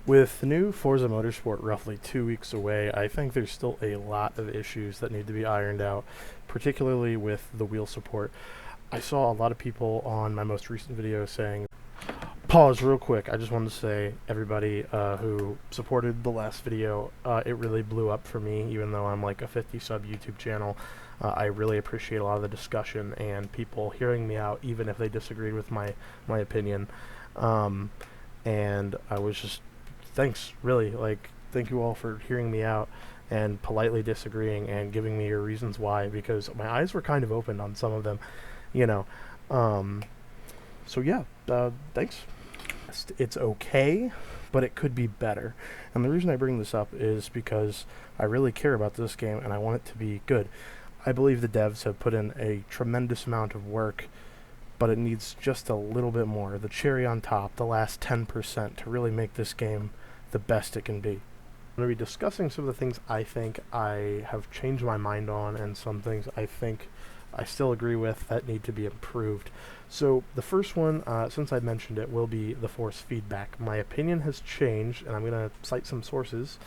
With the new Forza Motorsport roughly 2 weeks away, I think there's still a lot of issues that need to be ironed out, particularly with the wheel support. I saw a lot of people on my most recent video saying, pause real quick, I just wanted to say, everybody who supported the last video, it really blew up for me, even though I'm like a 50 sub YouTube channel. I really appreciate a lot of the discussion and people hearing me out, even if they disagreed with my opinion. And I was just, thanks, really, like, thank you all for hearing me out and politely disagreeing and giving me your reasons why, because my eyes were kind of opened on some of them, you know. So yeah, thanks. It's okay, but it could be better. And the reason I bring this up is because I really care about this game and I want it to be good. I believe the devs have put in a tremendous amount of work, but it needs just a little bit more, the cherry on top, the last 10%, to really make this game the best it can be. I'm going to be discussing some of the things I think I have changed my mind on, and some things I think I still agree with that need to be improved. So the first one, since I mentioned it, will be the force feedback. My opinion has changed, and I'm going to cite some sources,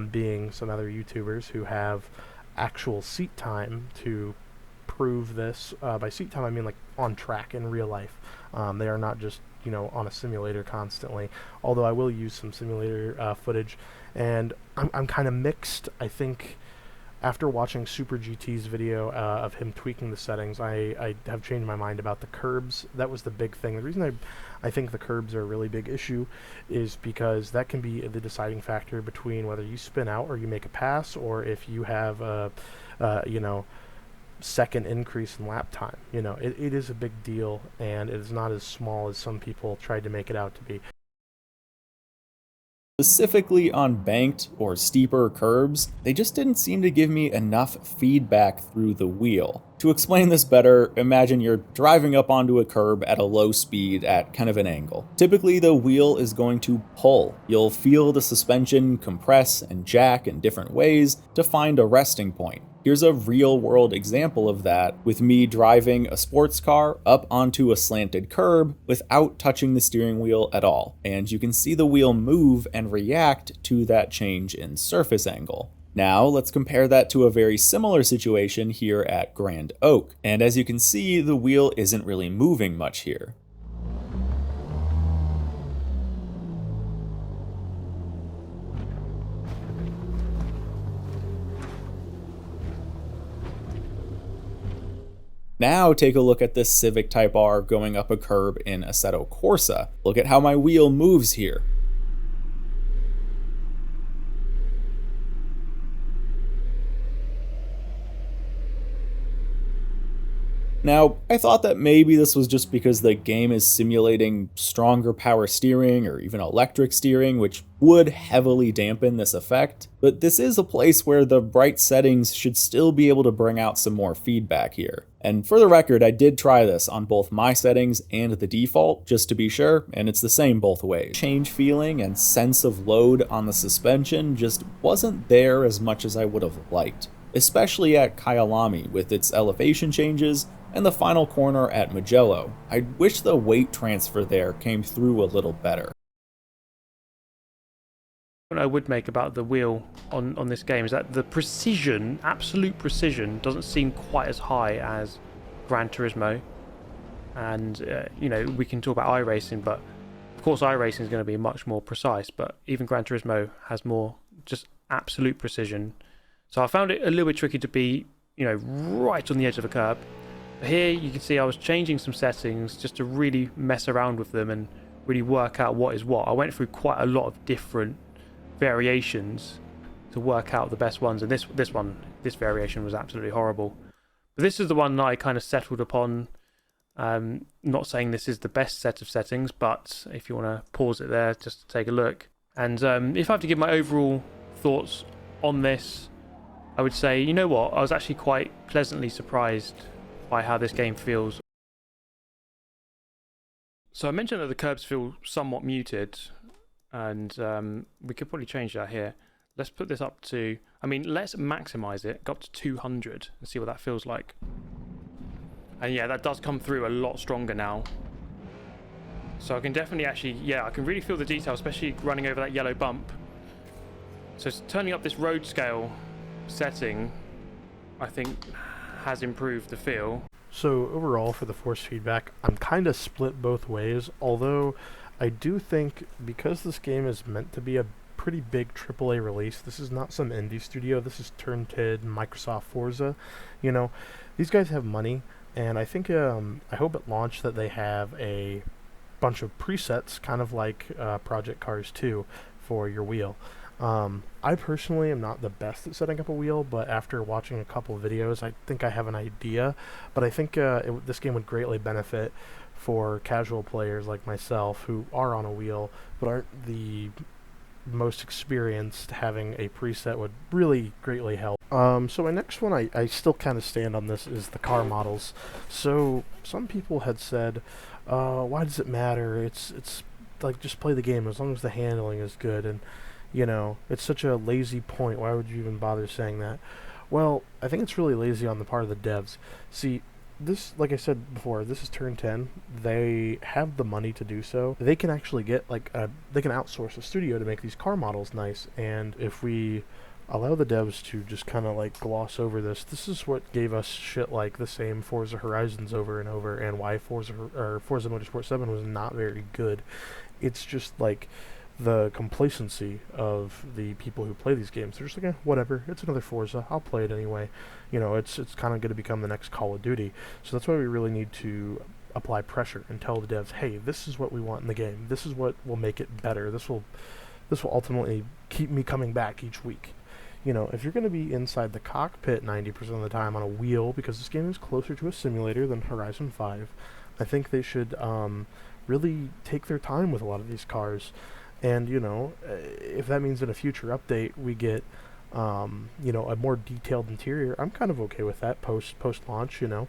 being some other YouTubers who have actual seat time to prove this. By seat time I mean like on track in real life. They are not just, you know, on a simulator constantly, although I will use some simulator footage, and I'm kind of mixed. I think after watching SuperGT's video of him tweaking the settings, I have changed my mind about the curbs. That was the big thing. The reason I think the curbs are a really big issue is because that can be the deciding factor between whether you spin out or you make a pass, or if you have a you know, second increase in lap time. You know, it is a big deal, and it is not as small as some people tried to make it out to be. Specifically on banked or steeper curbs, they just didn't seem to give me enough feedback through the wheel. To explain this better, imagine you're driving up onto a curb at a low speed at kind of an angle. Typically, the wheel is going to pull. You'll feel the suspension compress and jack in different ways to find a resting point. Here's a real-world example of that with me driving a sports car up onto a slanted curb without touching the steering wheel at all, and you can see the wheel move and react to that change in surface angle. Now let's compare that to a very similar situation here at Grand Oak, and as you can see, the wheel isn't really moving much here. Now take a look at this Civic Type R going up a curb in Assetto Corsa. Look at how my wheel moves here. Now, I thought that maybe this was just because the game is simulating stronger power steering or even electric steering, which would heavily dampen this effect, but this is a place where the bright settings should still be able to bring out some more feedback here. And for the record, I did try this on both my settings and the default, just to be sure, and it's the same both ways. Change feeling and sense of load on the suspension just wasn't there as much as I would have liked, especially at Kyalami with its elevation changes and the final corner at Mugello. I wish the weight transfer there came through a little better. What I would make about the wheel on this game is that the precision, absolute precision, doesn't seem quite as high as Gran Turismo. And, you know, we can talk about iRacing, but of course iRacing is going to be much more precise, but even Gran Turismo has more just absolute precision. So I found it a little bit tricky to be, you know, right on the edge of a curb. But here you can see I was changing some settings just to really mess around with them and really work out what is what. I went through quite a lot of different variations to work out the best ones, and this variation was absolutely horrible. But this is the one that I kind of settled upon. Not saying this is the best set of settings, but if you want to pause it there just to take a look. And if I have to give my overall thoughts on this, I would say, you know what, I was actually quite pleasantly surprised by how this game feels. So I mentioned that the curbs feel somewhat muted, and we could probably change that here. Let's put this up to, let's maximize it, go up to 200 and see what that feels like. And yeah, that does come through a lot stronger now. So I can definitely actually, yeah, I can really feel the detail, especially running over that yellow bump. So turning up this road scale setting, I think, has improved the feel. So overall, for the force feedback, I'm kind of split both ways, although I do think because this game is meant to be a pretty big AAA release, this is not some indie studio, this is Turntid, Microsoft Forza, you know, these guys have money, and I think, I hope at launch that they have a bunch of presets, kind of like Project Cars 2, for your wheel. I personally am not the best at setting up a wheel, but after watching a couple videos, I think I have an idea. But I think this game would greatly benefit for casual players like myself who are on a wheel but aren't the most experienced. Having a preset would really greatly help. So my next one, I still kind of stand on this, is the car models. So some people had said, why does it matter? It's like, just play the game as long as the handling is good, and you know, it's such a lazy point. Why would you even bother saying that? Well, I think it's really lazy on the part of the devs. See, this, like I said before, this is turn 10. They have the money to do so. They can actually get, like, they can outsource a studio to make these car models nice. And if we allow the devs to just kind of, like, gloss over this is what gave us shit like the same Forza Horizons over and over, and why Forza Motorsport 7 was not very good. It's just, like, the complacency of the people who play these games. They're just like, whatever, it's another Forza, I'll play it anyway. You know, it's kind of going to become the next Call of Duty. So that's why we really need to apply pressure and tell the devs, hey, this is what we want in the game. This is what will make it better. This will ultimately keep me coming back each week. You know, if you're going to be inside the cockpit 90% of the time on a wheel, because this game is closer to a simulator than Horizon 5, I think they should really take their time with a lot of these cars. And, you know, if that means in a future update we get, you know, a more detailed interior, I'm kind of okay with that post-launch, you know.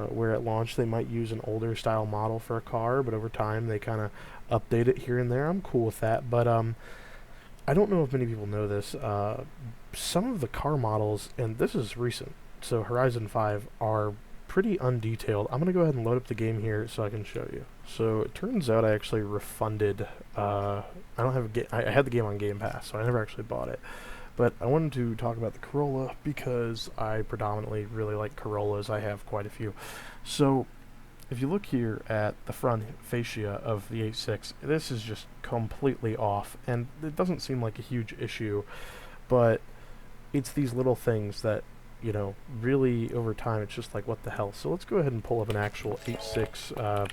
Where at launch they might use an older style model for a car, but over time they kind of update it here and there. I'm cool with that. But I don't know if many people know this. Some of the car models, and this is recent, so Horizon 5, are pretty undetailed. I'm going to go ahead and load up the game here so I can show you. So it turns out I actually refunded, I don't have I had the game on Game Pass, so I never actually bought it. But I wanted to talk about the Corolla because I predominantly really like Corollas. I have quite a few. So if you look here at the front fascia of the 8.6, this is just completely off, and it doesn't seem like a huge issue, but it's these little things that, you know, really over time it's just like, what the hell. So let's go ahead and pull up an actual 8.6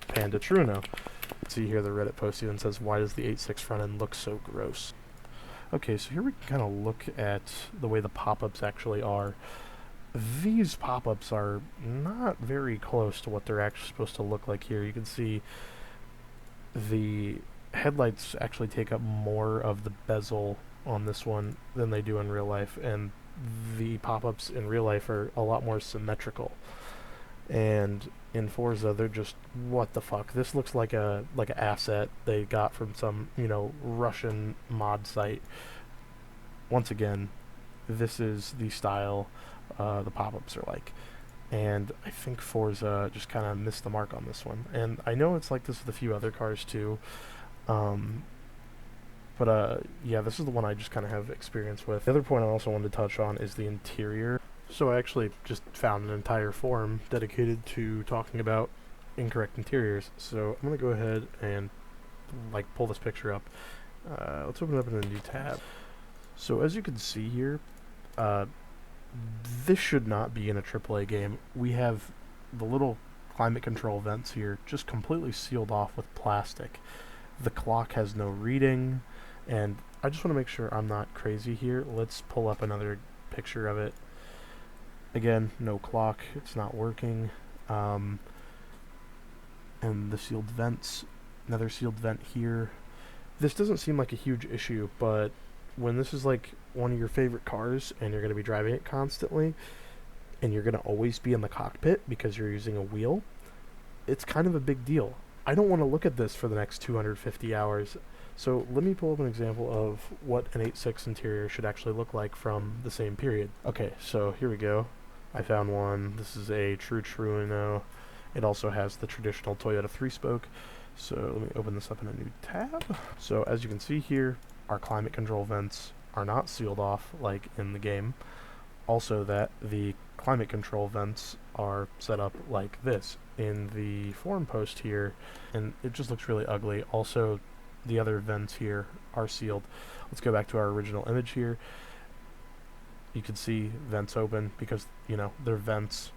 Panda Truno. See here the Reddit post even says, why does the 8.6 front end look so gross? Okay, so here we can kind of look at the way the pop-ups actually are. These pop-ups are not very close to what they're actually supposed to look like here. You can see the headlights actually take up more of the bezel on this one than they do in real life, and the pop-ups in real life are a lot more symmetrical. And in Forza, they're just, what the fuck? This looks like an asset they got from some, you know, Russian mod site. Once again, this is the style the pop-ups are like. And I think Forza just kind of missed the mark on this one. And I know it's like this with a few other cars too. But yeah, this is the one I just kind of have experience with. The other point I also wanted to touch on is the interior. So I actually just found an entire forum dedicated to talking about incorrect interiors. So I'm going to go ahead and like pull this picture up. Let's open it up in a new tab. So as you can see here, this should not be in a AAA game. We have the little climate control vents here just completely sealed off with plastic. The clock has no reading, and I just want to make sure I'm not crazy here. Let's pull up another picture of it. Again, no clock, it's not working. And the sealed vents, another sealed vent here. This doesn't seem like a huge issue, but when this is like one of your favorite cars and you're going to be driving it constantly and you're going to always be in the cockpit because you're using a wheel, it's kind of a big deal. I don't want to look at this for the next 250 hours. So let me pull up an example of what an 8.6 interior should actually look like from the same period. Okay, so here we go. I found one. This is a true Truino. It also has the traditional Toyota 3-spoke. So let me open this up in a new tab. So as you can see here, our climate control vents are not sealed off like in the game. Also that the climate control vents are set up like this in the forum post here, and it just looks really ugly. Also, the other vents here are sealed. Let's go back to our original image here. You can see vents open because, you know, they're vents.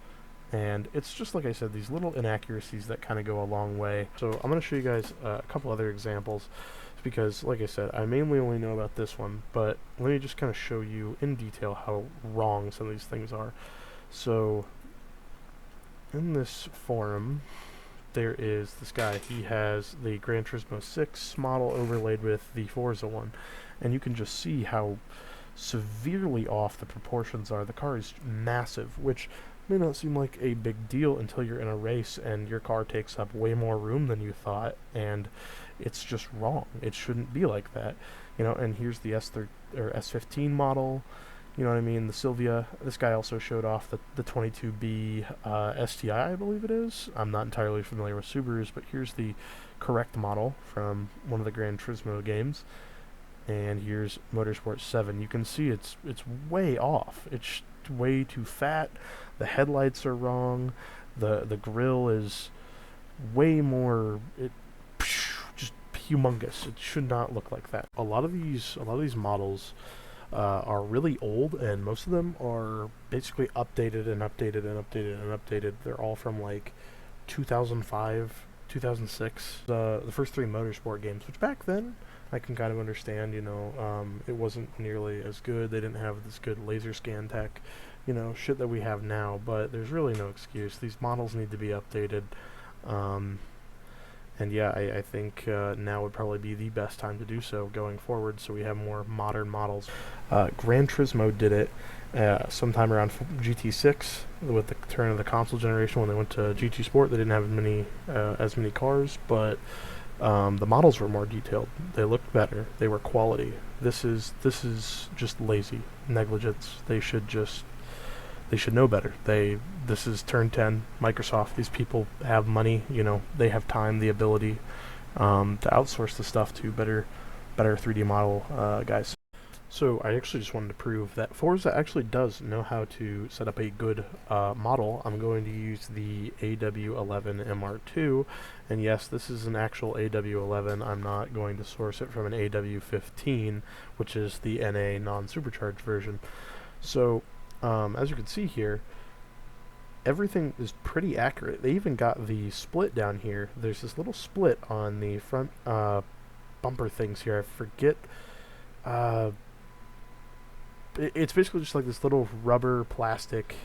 And it's just like I said, these little inaccuracies that kind of go a long way. So I'm going to show you guys a couple other examples because, like I said, I mainly only know about this one, but let me just kind of show you in detail how wrong some of these things are. So in this forum, there is this guy. He has the Gran Turismo 6 model overlaid with the Forza one, and you can just see how severely off the proportions are. The car is massive, which may not seem like a big deal until you're in a race and your car takes up way more room than you thought, and it's just wrong. It shouldn't be like that, you know. And here's the S15 model, you know what I mean, the Silvia. This guy also showed off the 22B STI, I believe it is. I'm not entirely familiar with Subarus, but here's the correct model from one of the Gran Turismo games. And here's Motorsport 7. You can see it's way off. It's way too fat. The headlights are wrong. The grill is way more just humongous. It should not look like that. A lot of these models are really old, and most of them are basically updated and updated and updated and updated. They're all from like 2005, 2006. The first three Motorsport games, which back then I can kind of understand, you know, it wasn't nearly as good. They didn't have this good laser scan tech, you know, shit that we have now, but there's really no excuse. These models need to be updated. And yeah, I think now would probably be the best time to do so going forward, so we have more modern models. Gran Turismo did it sometime around GT6 with the turn of the console generation. When they went to GT Sport, they didn't have as many cars, but the models were more detailed. They looked better. They were quality. This is just lazy negligence. They should know better. This is turn 10 Microsoft. These people have money, you know, they have time, the ability to outsource the stuff to better 3D model guys. So I actually just wanted to prove that Forza actually does know how to set up a good model. I'm going to use the AW11 MR2, and yes, this is an actual AW11. I'm not going to source it from an AW15, which is the NA non-supercharged version. So as you can see here, everything is pretty accurate. They even got the split down here. There's this little split on the front bumper things here. I forget. It's basically just like this little rubber plastic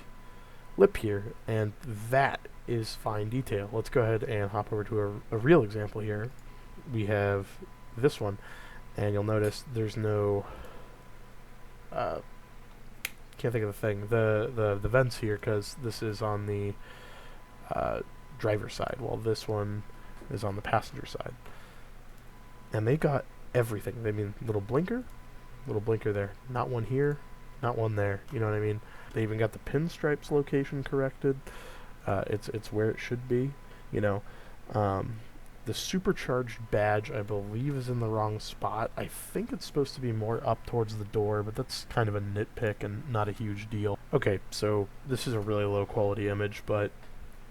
lip here, and that is fine detail. Let's go ahead and hop over to a real example here. We have this one, and you'll notice there's no can't think of the thing, the vents here, because this is on the driver's side, while this one is on the passenger side. And they got everything. They mean little blinker there, not one here, not one there, you know what I mean? They even got the pinstripes location corrected. It's where it should be, you know. The supercharged badge, I believe, is in the wrong spot. I think it's supposed to be more up towards the door, but that's kind of a nitpick and not a huge deal. Okay, so this is a really low quality image, but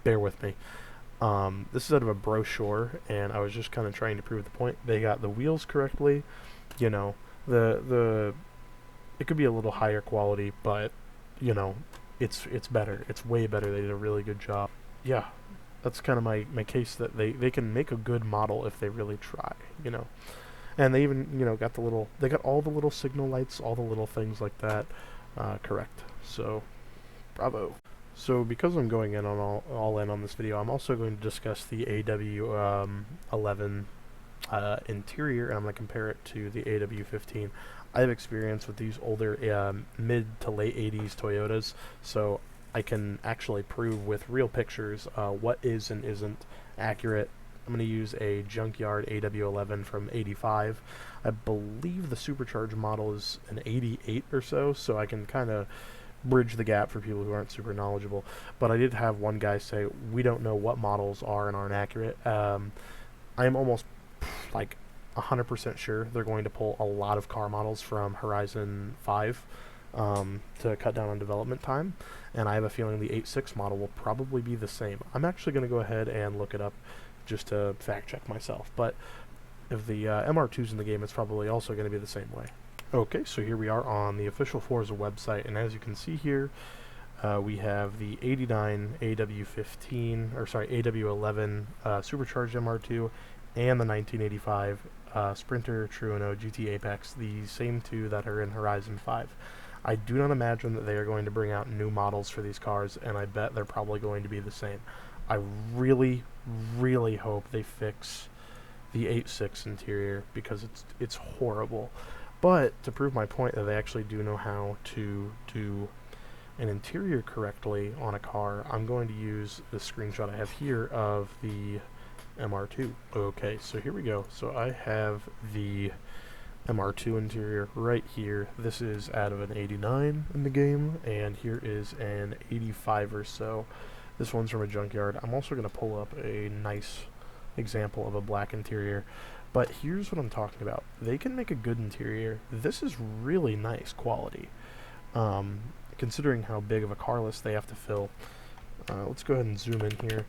bear with me. This is out of a brochure, and I was just kind of trying to prove the point. They got the wheels correctly, you know. It could be a little higher quality, but you know, it's better. It's way better. They did a really good job. Yeah, that's kind of my case, that they can make a good model if they really try, you know. And they even, you know, got all the little signal lights, all the little things like that correct. So bravo. So because I'm going in on all in on this video, I'm also going to discuss the AW11 interior, and I'm going to compare it to the AW15. I have experience with these older mid to late 80s Toyotas, so I can actually prove with real pictures what is and isn't accurate. I'm going to use a junkyard AW11 from 85. I believe the supercharged model is an 88 or so I can kind of bridge the gap for people who aren't super knowledgeable. But I did have one guy say, we don't know what models are and aren't accurate. I'm almost like 100% sure they're going to pull a lot of car models from Horizon 5 to cut down on development time, and I have a feeling the 8.6 model will probably be the same. I'm actually going to go ahead and look it up just to fact check myself, but if the MR2's in the game, it's probably also going to be the same way. Okay, so here we are on the official Forza website, and as you can see here, we have the 89 AW15, or sorry, AW11 supercharged MR2, and the 1985 Sprinter Trueno GT Apex, the same two that are in Horizon 5. I do not imagine that they are going to bring out new models for these cars, and I bet they're probably going to be the same. I really, really hope they fix the 8.6 interior, because it's horrible. But to prove my point that they actually do know how to do an interior correctly on a car, I'm going to use the screenshot I have here of the MR2. Okay, so here we go. So I have the MR2 interior right here. This is out of an 89 in the game, and here is an 85 or so. This one's from a junkyard. I'm also going to pull up a nice example of a black interior, but here's what I'm talking about. They can make a good interior. This is really nice quality, considering how big of a car list they have to fill. Let's go ahead and zoom in here.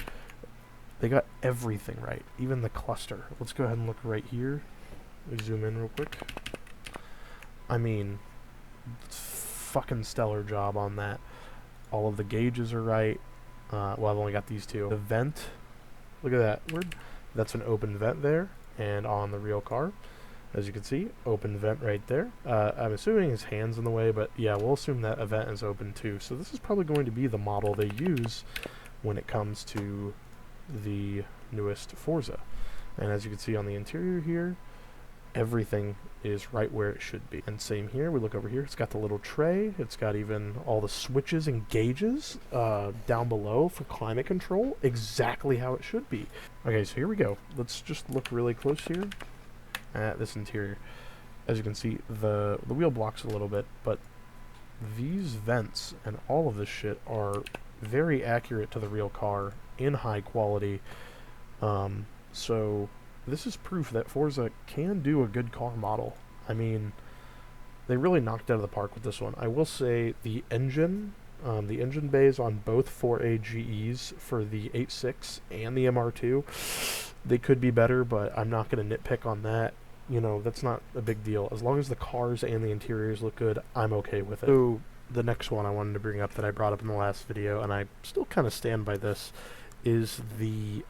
They got everything right, even the cluster. Let's go ahead and look right here. Let me zoom in real quick. I mean, fucking stellar job on that. All of the gauges are right. Well, I've only got these two. The vent, look at that. That's an open vent there, and on the real car, as you can see, open vent right there. I'm assuming his hand's in the way, but yeah, we'll assume that a vent is open too. So this is probably going to be the model they use when it comes to the newest Forza. And as you can see on the interior here, everything is right where it should be. And same here, we look over here, it's got the little tray, it's got even all the switches and gauges down below for climate control, exactly how it should be. Okay, so here we go. Let's just look really close here at this interior. As you can see, the wheel blocks a little bit, but these vents and all of this shit are very accurate to the real car in high quality. So this is proof that Forza can do a good car model. I mean, they really knocked it out of the park with this one. I will say the engine bays on both 4A GEs for the 8.6 and the MR2, they could be better, but I'm not going to nitpick on that. You know, that's not a big deal. As long as the cars and the interiors look good, I'm okay with it. So the next one I wanted to bring up that I brought up in the last video, and I still kind of stand by this, is the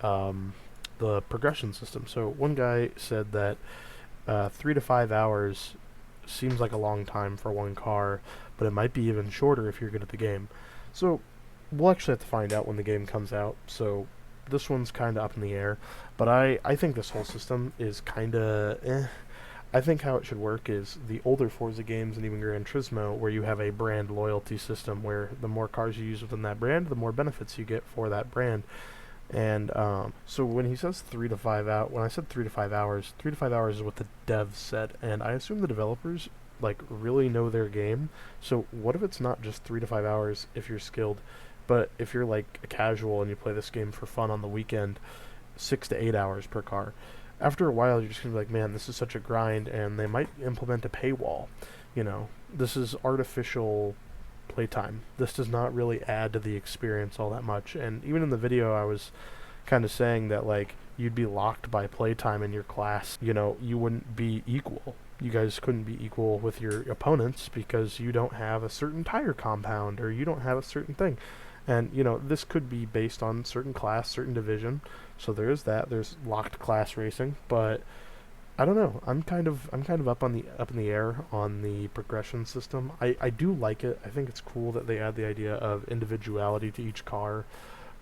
progression system. So one guy said that 3 to 5 hours seems like a long time for one car, but it might be even shorter if you're good at the game. So we'll actually have to find out when the game comes out. So this one's kind of up in the air, but I think this whole system is kind of I think how it should work is the older Forza games and even Gran Turismo, where you have a brand loyalty system where the more cars you use within that brand, the more benefits you get for that brand. And so when he says 3 to 5 out, when I said 3 to 5 hours, 3 to 5 hours is what the devs said, and I assume the developers like really know their game. So what if it's not just 3 to 5 hours if you're skilled, but if you're like a casual and you play this game for fun on the weekend, 6 to 8 hours per car. After a while, you're just gonna be like, man, this is such a grind, and they might implement a paywall. You know, this is artificial playtime. This does not really add to the experience all that much. And even in the video, I was kind of saying that like you'd be locked by playtime in your class. You know, you wouldn't be equal. You guys couldn't be equal with your opponents because you don't have a certain tire compound or you don't have a certain thing. And you know, this could be based on certain class, certain division. So there is that. There's locked class racing, but I don't know. I'm kind of up in the air on the progression system. I do like it. I think it's cool that they add the idea of individuality to each car,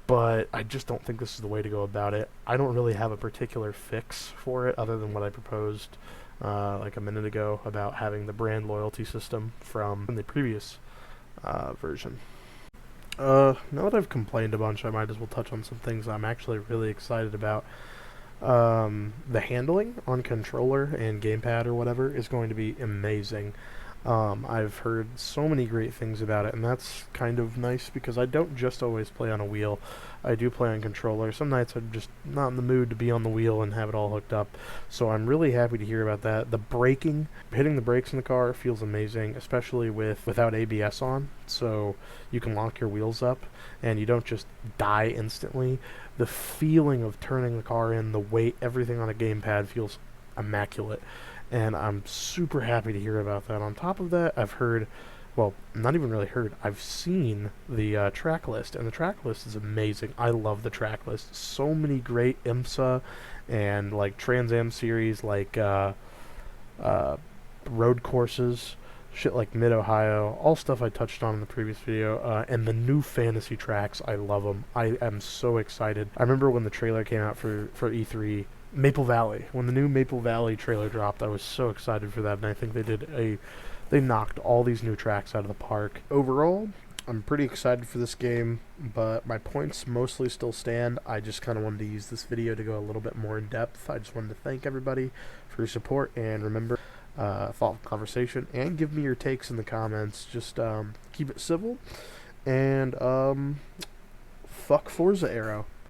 but I just don't think this is the way to go about it. I don't really have a particular fix for it other than what I proposed like a minute ago about having the brand loyalty system from the previous version. Now that I've complained a bunch, I might as well touch on some things I'm actually really excited about. The handling on controller and gamepad or whatever is going to be amazing. I've heard so many great things about it, and that's kind of nice because I don't just always play on a wheel. I do play on controller. Some nights I'm just not in the mood to be on the wheel and have it all hooked up. So I'm really happy to hear about that. The braking, hitting the brakes in the car feels amazing, especially without ABS on. So you can lock your wheels up and you don't just die instantly. The feeling of turning the car in, the weight, everything on a gamepad feels immaculate. And I'm super happy to hear about that. On top of that, I've heard, well, not even really heard, I've seen the track list, and the track list is amazing. I love the track list. So many great IMSA and like Trans Am series, like road courses, shit like Mid Ohio, all stuff I touched on in the previous video, and the new fantasy tracks. I love them. I am so excited. I remember when the trailer came out for E3. Maple Valley. When the new Maple Valley trailer dropped, I was so excited for that, and I think they knocked all these new tracks out of the park. Overall, I'm pretty excited for this game, but my points mostly still stand. I just kind of wanted to use this video to go a little bit more in depth. I just wanted to thank everybody for your support, and remember, follow the conversation, and give me your takes in the comments. Just keep it civil, and fuck Forza Arrow.